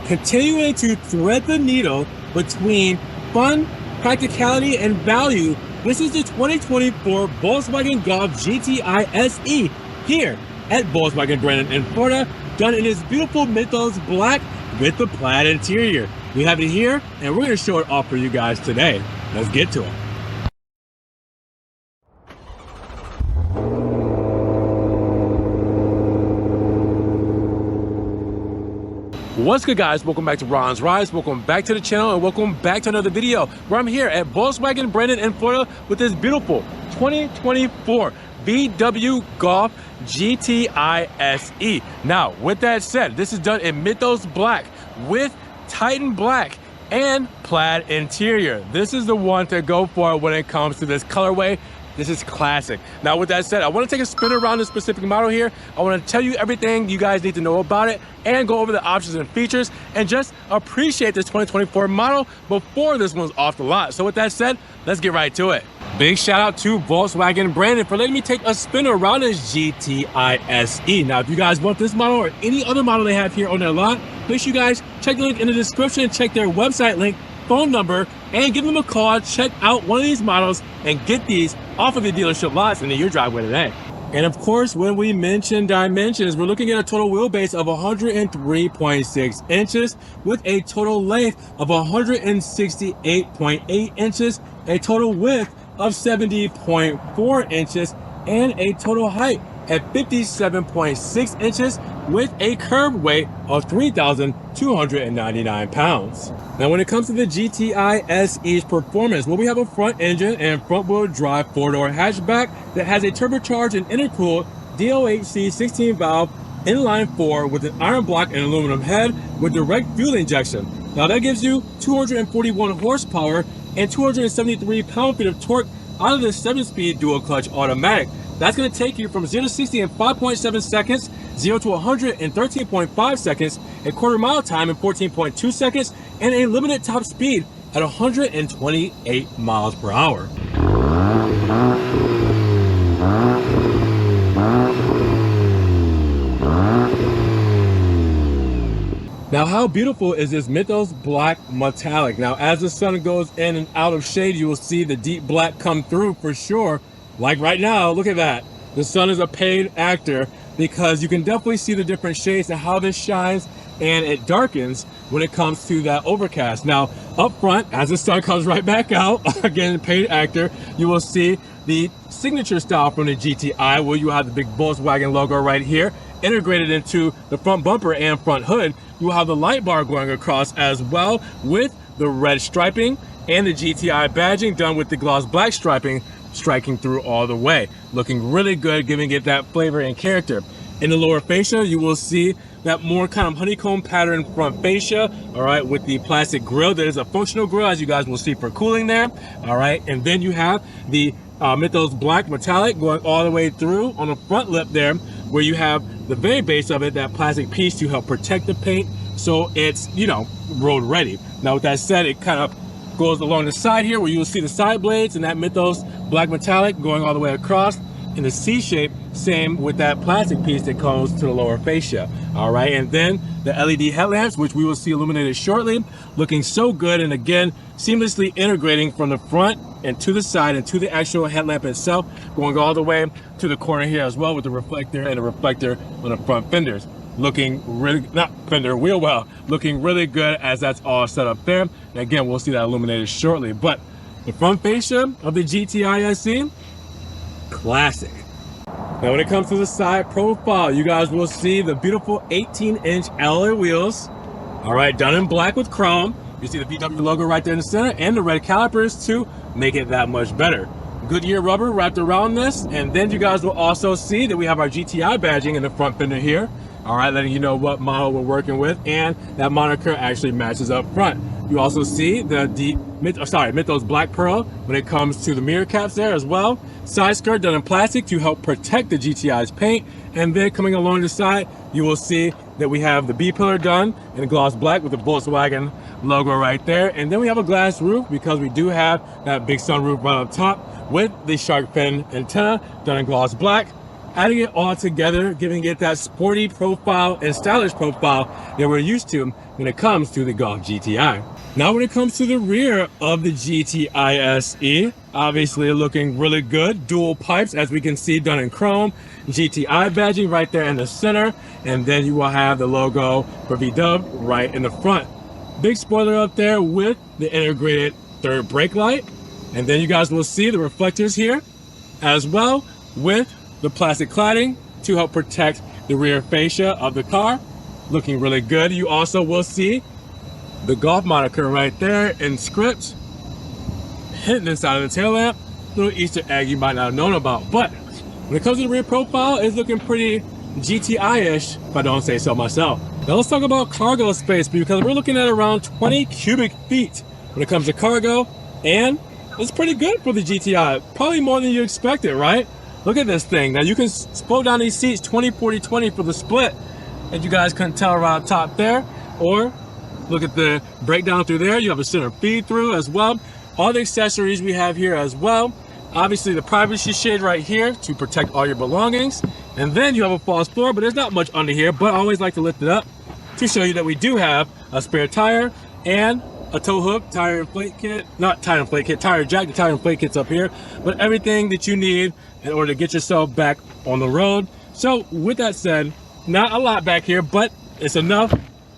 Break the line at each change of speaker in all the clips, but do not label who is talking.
continuing to thread the needle between fun, practicality, and value. This is the 2024 Volkswagen Golf GTI SE here at Volkswagen Brandon in Florida, done in this beautiful Mythos black with the plaid interior. We have it here, and we're going to show it off for you guys today. Let's get to it. What's good, guys? Welcome back to Ron's Rides. Welcome back to the channel, and welcome back to another video where I'm here at Volkswagen Brandon in Florida with this beautiful 2024 VW Golf GTI SE. Now, with that said, this is done in Mythos black with Titan black and plaid interior. This is the one to go for when it comes to this colorway. This is classic. Now, with that said, I want to take a spin around this specific model here. I want to tell you everything you guys need to know about it and go over the options and features and just appreciate this 2024 model before this one's off the lot. So with that said, let's get right to it. Big shout out to Volkswagen Brandon for letting me take a spin around this GTI SE. Now, if you guys want this model or any other model they have here on their lot, make sure you guys check the link in the description and check their website link, phone number, and give them a call. Check out one of these models and get these off of the dealership lots into your driveway today. And of course, when we mention dimensions, we're looking at a total wheelbase of 103.6 inches with a total length of 168.8 inches, a total width of 70.4 inches, and a total height at 57.6 inches with a curb weight of 3,299 pounds. Now, when it comes to the GTI SE's performance, well, we have a front engine and front wheel drive 4-door hatchback that has a turbocharged and intercooled DOHC 16 valve inline 4 with an iron block and aluminum head with direct fuel injection. Now, that gives you 241 horsepower and 273 pound-feet of torque out of the 7-speed dual clutch automatic. That's going to take you from 0 to 60 in 5.7 seconds, 0 to 100 in 13.5 seconds, a quarter mile time in 14.2 seconds, and a limited top speed at 128 miles per hour. Now, how beautiful is this Mythos black metallic? Now, as the sun goes in and out of shade, you will see the deep black come through for sure. Like right now, look at that. The sun is a paid actor because you can definitely see the different shades and how this shines and it darkens when it comes to that overcast. Now, up front, as the sun comes right back out, again, paid actor, you will see the signature style from the GTI where you have the big Volkswagen logo right here, integrated into the front bumper and front hood. You will have the light bar going across as well with the red striping and the GTI badging done with the gloss black striping striking through all the way, looking really good, giving it that flavor and character. In the lower fascia, you will see that more kind of honeycomb pattern front fascia, all right, with the plastic grille. That is a functional grille, as you guys will see, for cooling there, all right. And then you have the Mythos black metallic going all the way through on the front lip there, where you have the very base of it, that plastic piece to help protect the paint, so it's, you know, road ready. Now, with that said, it kind of goes along the side here where you will see the side blades and that Mythos black metallic going all the way across in the C shape, same with that plastic piece that comes to the lower fascia. All right, and then the LED headlamps, which we will see illuminated shortly, looking so good, and again, seamlessly integrating from the front and to the side and to the actual headlamp itself, going all the way to the corner here as well with the reflector and a reflector on the front fenders. Looking really, not fender, wheel well, looking really good as that's all set up there. And again, we'll see that illuminated shortly. But the front fascia of the GTI SE, classic. Now, when it comes to the side profile, you guys will see the beautiful 18-inch alloy wheels. All right, done in black with chrome. You see the VW logo right there in the center and the red calipers to make it that much better. Goodyear rubber wrapped around this. And then you guys will also see that we have our GTI badging in the front fender here. All right, letting you know what model we're working with, and that moniker actually matches up front. You also see the Mythos black pearl when it comes to the mirror caps there as well. Side skirt done in plastic to help protect the GTI's paint, and then coming along the side, you will see that we have the B-pillar done in gloss black with the Volkswagen logo right there, and then we have a glass roof because we do have that big sunroof right up top with the shark fin antenna done in gloss black. adding it all together, giving it that sporty profile and stylish profile that we're used to when it comes to the Golf GTI. Now when it comes to the rear of the GTI SE, obviously looking really good. Dual pipes, as we can see, done in chrome. GTI badging right there in the center, and then you will have the logo for VW right in the front. Big spoiler up there with the integrated third brake light. And then you guys will see the reflectors here as well with the plastic cladding to help protect the rear fascia of the car. Looking really good. You also will see the Golf moniker right there in script hidden inside of the tail lamp. Little Easter egg you might not have known about. But when it comes to the rear profile, it's looking pretty GTI-ish, if I don't say so myself. Now let's talk about cargo space, because we're looking at around 20 cubic feet when it comes to cargo, and it's pretty good for the GTI. Probably more than you expected, right? Look at this thing. Now you can split down these seats 20, 40, 20 for the split, and you guys couldn't tell around top there. Or look at the breakdown through there. You have a center feed through as well. All the accessories we have here as well. Obviously the privacy shade right here to protect all your belongings. And then you have a false floor, but there's not much under here, but I always like to lift it up to show you that we do have a spare tire and a tow hook, tire inflate kit, not tire inflate kit, tire jack. The tire inflate kit's up here, but everything that you need in order to get yourself back on the road. So with that said, not a lot back here, but it's enough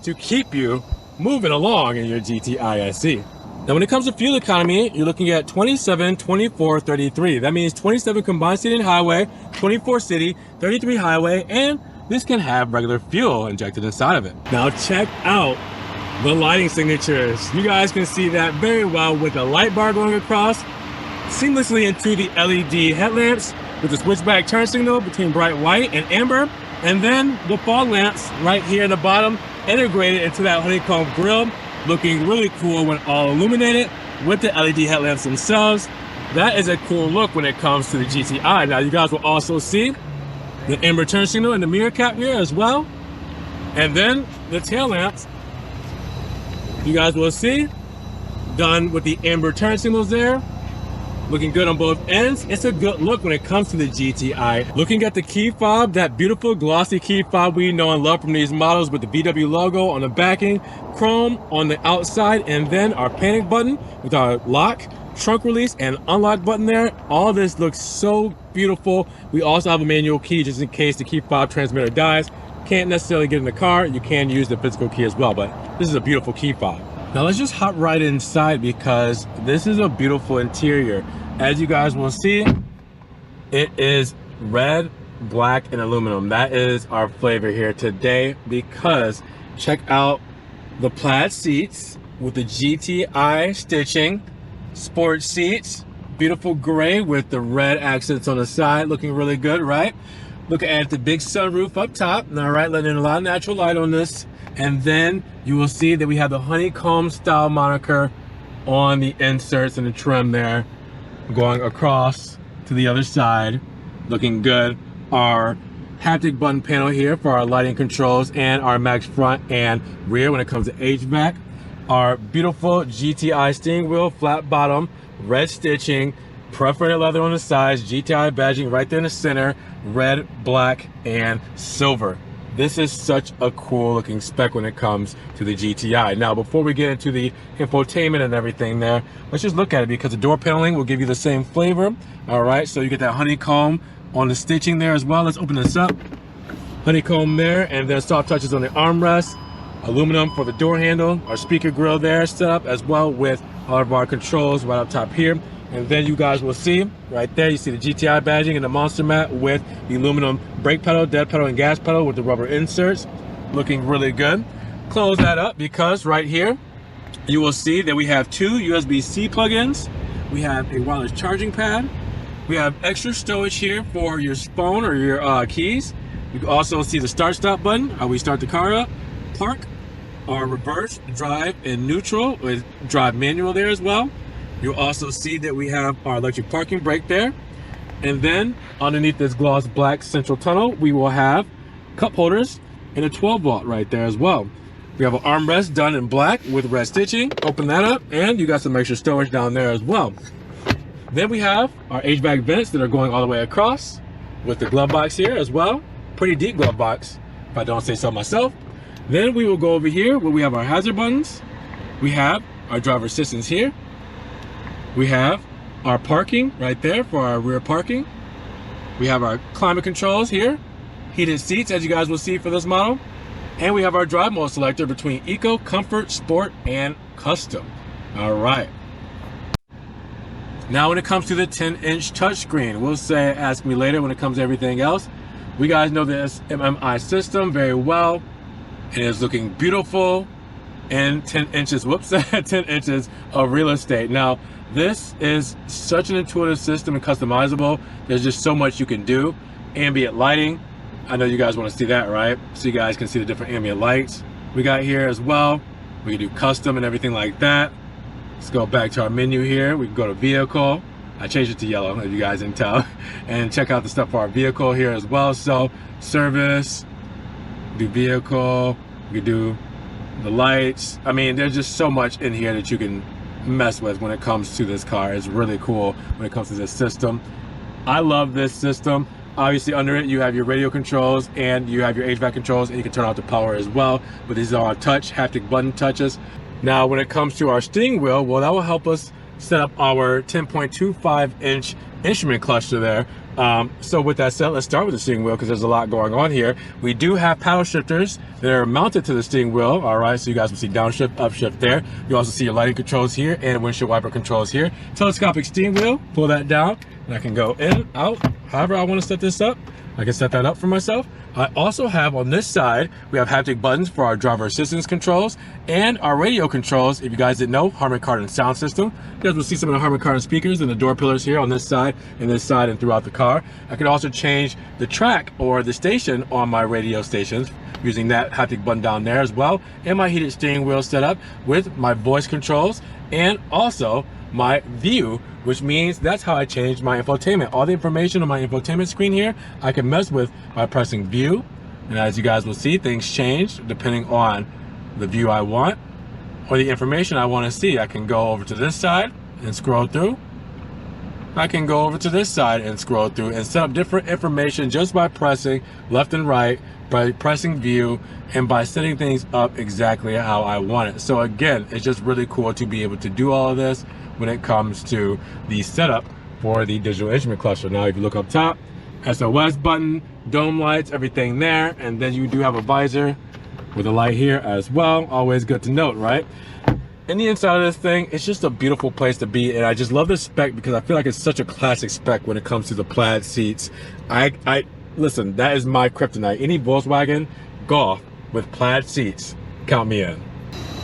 to keep you moving along in your GTI SE. Now, when it comes to fuel economy, you're looking at 27, 24, 33. That means 27 combined city and highway, 24 city, 33 highway, and this can have regular fuel injected inside of it. Now, check out the lighting signatures. You guys can see that very well with the light bar going across seamlessly into the LED headlamps with the switchback turn signal between bright white and amber, and then the fog lamps right here in the bottom integrated into that honeycomb grille, looking really cool when all illuminated with the LED headlamps themselves. That is a cool look when it comes to the GTI. Now you guys will also see the amber turn signal in the mirror cap here as well, and then the tail lamps you guys will see done with the amber turn signals there. Looking good on both ends. It's a good look when it comes to the GTI. Looking at the key fob, that beautiful glossy key fob we know and love from these models with the VW logo on the backing, chrome on the outside, and then our panic button with our lock, trunk release, and unlock button there. All this looks so beautiful. We also have a manual key just in case the key fob transmitter dies. Can't necessarily get in the car. You can use the physical key as well, but this is a beautiful key fob. Now let's just hop right inside, because this is a beautiful interior. As you guys will see, it is red, black, and aluminum. That is our flavor here today, because check out the plaid seats with the GTI stitching, sport seats, beautiful gray with the red accents on the side, looking really good, right? Looking at the big sunroof up top, all right, letting in a lot of natural light on this. And then you will see that we have the honeycomb style moniker on the inserts and the trim there, going across to the other side, looking good. Our haptic button panel here for our lighting controls and our max front and rear when it comes to HVAC. Our beautiful GTI steering wheel, flat bottom, red stitching, perforated leather on the sides, GTI badging right there in the center, red, black, and silver. This is such a cool looking spec when it comes to the GTI. Now, before we get into the infotainment and everything there, let's just look at it, because the door paneling will give you the same flavor. All right, so you get that honeycomb on the stitching there as well. Let's open this up. Honeycomb there, and then soft touches on the armrest. Aluminum for the door handle. Our speaker grill there set up as well with all of our controls right up top here. And then you guys will see right there, you see the GTI badging and the monster mat with the aluminum brake pedal, dead pedal, and gas pedal with the rubber inserts. Looking really good. Close that up, because right here you will see that we have two USB-C plugins. We have a wireless charging pad. We have extra storage here for your phone or your keys. You can also see the start-stop button, how we start the car up, park, our reverse, drive, and neutral with drive manual there as well. You'll also see that we have our electric parking brake there. And then underneath this gloss black central tunnel, we will have cup holders and a 12-volt right there as well. We have an armrest done in black with red stitching. Open that up, and you got some extra storage down there as well. Then we have our HVAC vents that are going all the way across. with the glove box here as well. Pretty deep glove box, if I don't say so myself. Then we will go over here where we have our hazard buttons. We have our driver assistance here. We have our parking right there for our rear parking. We have our climate controls here, heated seats as you guys will see for this model. And we have our drive mode selector between Eco, Comfort, Sport, and Custom. All right. Now when it comes to the 10-inch touchscreen, we'll say ask me later when it comes to everything else. We guys know this MMI system very well. It is looking beautiful and 10 inches, whoops, 10 inches of real estate. Now, this is such an intuitive system and customizable. There's just so much you can do. Ambient lighting. I know you guys want to see that, right? So you guys can see the different ambient lights we got here as well. We can do custom and everything like that. Let's go back to our menu here. We can go to vehicle. I changed it to yellow, if you guys didn't tell. And check out the stuff for our vehicle here as well. So service, do vehicle, we can do the lights. I mean, there's just so much in here that you can mess with when it comes to this car. It's really cool when it comes to this system. I love this system. Obviously under it you have your radio controls and you have your HVAC controls, and you can turn off the power as well. But these are touch, haptic button touches. Now when it comes to our steering wheel, well, that will help us set up our 10.25-inch instrument cluster there. So with that said, let's start with the steering wheel because there's a lot going on here. We do have paddle shifters that are mounted to the steering wheel. All right, so you guys will see downshift, upshift there. You also see your lighting controls here and windshield wiper controls here. Telescopic steering wheel, pull that down, and I can go in, out, however I want to set this up. I can set that up for myself. I also have on this side, we have haptic buttons for our driver assistance controls and our radio controls. If you guys didn't know, Harman Kardon sound system. You guys will see some of the Harman Kardon speakers and the door pillars here on this side and throughout the car. I can also change the track or the station on my radio stations using that haptic button down there as well. And my heated steering wheel set up with my voice controls and also my view, which means that's how I change my infotainment. All the information on my infotainment screen here, I can mess with by pressing view. And as you guys will see, things change depending on the view I want or the information I want to see. I can go over to this side and scroll through. I can go over to this side and scroll through and set up different information just by pressing left and right, by pressing view, and by setting things up exactly how I want it. So again, it's just really cool to be able to do all of this when it comes to the setup for the digital instrument cluster. Now, if you look up top, SOS button, dome lights, everything there, and then you do have a visor with a light here as well. Always good to note, right? In the inside of this thing, it's just a beautiful place to be, and I just love this spec because I feel like it's such a classic spec when it comes to the Plaid seats. Listen, that is my kryptonite. Any Volkswagen Golf with Plaid seats, count me in.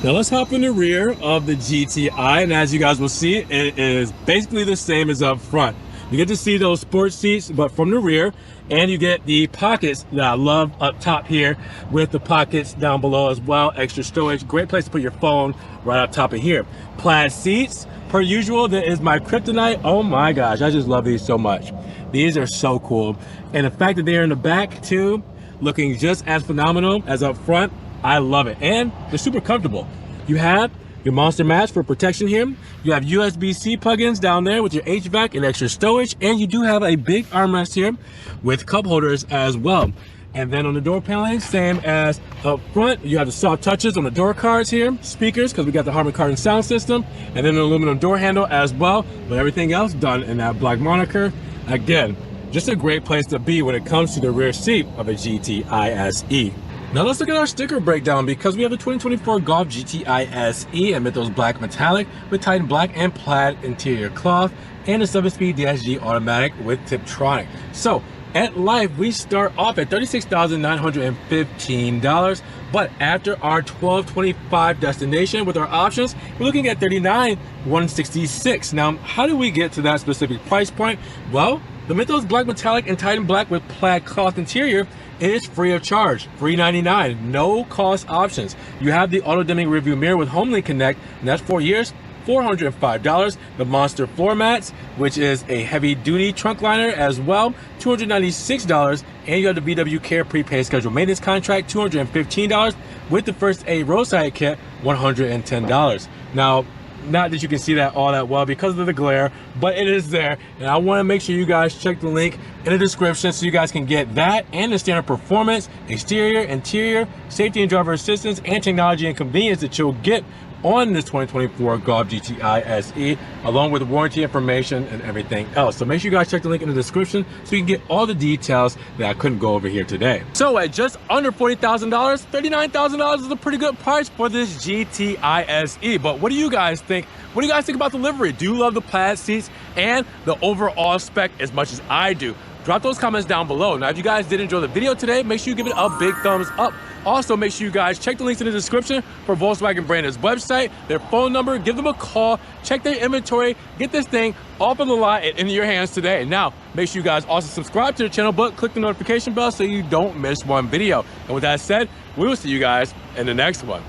Now let's hop in the rear of the GTI, and as you guys will see, it is basically the same as up front. You get to see those sports seats, but from the rear, and you get the pockets that I love up top here with the pockets down below as well. Extra storage, great place to put your phone right up top of here. Plaid seats, per usual, that is my kryptonite. Oh my gosh, I just love these so much. These are so cool. And the fact that they're in the back too, looking just as phenomenal as up front, I love it. And they're super comfortable. You have your monster mats for protection here. You have USB-C plugins down there with your HVAC and extra storage. And you do have a big armrest here with cup holders as well. And then on the door paneling, same as up front, you have the soft touches on the door cards here, speakers, because we got the Harman Kardon sound system, and then an aluminum door handle as well, but everything else done in that black moniker. Again, just a great place to be when it comes to the rear seat of a GTI SE. Now let's look at our sticker breakdown, because we have the 2024 Golf GTI SE in Mythos Black Metallic with Titan Black and Plaid interior cloth, and a 7-speed DSG automatic with Tiptronic. So at Life, we start off at $36,915, but after our $1225 destination with our options, we're looking at $39,166. Now, how do we get to that specific price point? Well, the Mythos Black Metallic and Titan Black with Plaid cloth interior is free of charge, $399, no cost options. You have the auto-dimming rearview mirror with HomeLink Connect, and that's 4 years, $405. The Monster floor mats, which is a heavy duty trunk liner as well, $296. And you have the VW Care prepaid scheduled maintenance contract, $215. With the first aid roadside kit, $110. Now, not that you can see that all that well because of the glare, but it is there. And I want to make sure you guys check the link in the description so you guys can get that and the standard performance, exterior, interior, safety and driver assistance, and technology and convenience that you'll get on this 2024 Golf GTI SE, along with warranty information and everything else. So make sure you guys check the link in the description so you can get all the details that I couldn't go over here today. So at just under $40,000, $39,000 is a pretty good price for this GTI SE. But what do you guys think? What do you guys think about the livery? Do you love the plaid seats and the overall spec as much as I do? Drop those comments down below. Now, if you guys did enjoy the video today, make sure you give it a big thumbs up. Also, make sure you guys check the links in the description for Volkswagen brand's website, their phone number, give them a call, check their inventory, get this thing off of the lot and into your hands today. And now, make sure you guys also subscribe to the channel, but click the notification bell so you don't miss one video. And with that said, we will see you guys in the next one.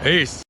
Peace.